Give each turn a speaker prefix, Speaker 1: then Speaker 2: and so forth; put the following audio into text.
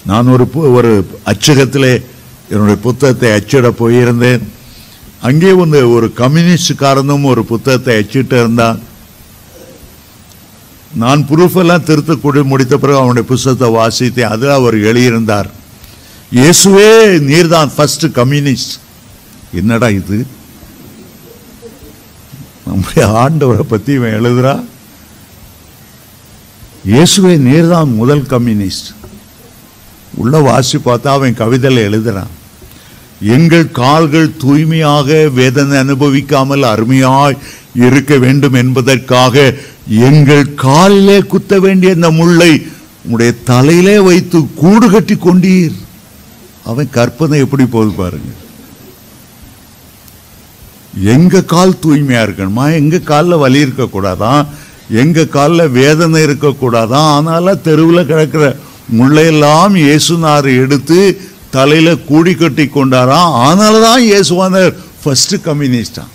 Speaker 1: நான் ஒரு அச்சகத்திலே என்னுடைய புத்தகத்தை அச்சிட போயிருந்தேன். அங்கே ஒரு கம்யூனிஸ்டுக்காரனும் ஒரு புத்தகத்தை அச்சிட்டு இருந்தான். நான் ப்ரூஃப் எல்லாம் திருத்த முடித்த பிறகு அவனுடைய புத்தகத்தை வாசித்தேன். அதில் அவர் எழுதியிருந்தார், இயேசுவே நீர்தான் ஃபர்ஸ்ட் கம்யூனிஸ்ட். என்னடா இது, நம்முடைய ஆண்டவரை பத்தி இவன் எழுதுறா, இயேசுவே நீர்தான் முதல் கம்யூனிஸ்ட். உள்ள வாசி பார்த்தா அவன் கவிதையில் எழுதுறான், எங்கள் கால்கள் தூய்மையாக வேதனை அனுபவிக்காமல் அருமையாய் இருக்க வேண்டும் என்பதற்காக எங்கள் காலிலே குத்த வேண்டிய இந்த முள்ளை உங்களுடைய தலையிலே வைத்து கூடு கட்டி கொண்டீர். அவன் கற்பனை எப்படி போகுது பாருங்க. எங்க கால் தூய்மையா இருக்கணுமா, எங்க காலில் வலி இருக்கக்கூடாதான், எங்க காலில் வேதனை இருக்கக்கூடாதான். ஆனால தெருவில் கிடக்கிற முள்ளையெல்லாம் இயேசுனார் எடுத்து தலையில கூடி கட்டி கொண்டாராம். ஆனால்தான் இயேசுவான ஃபர்ஸ்ட் கம்யூனிஸ்டா.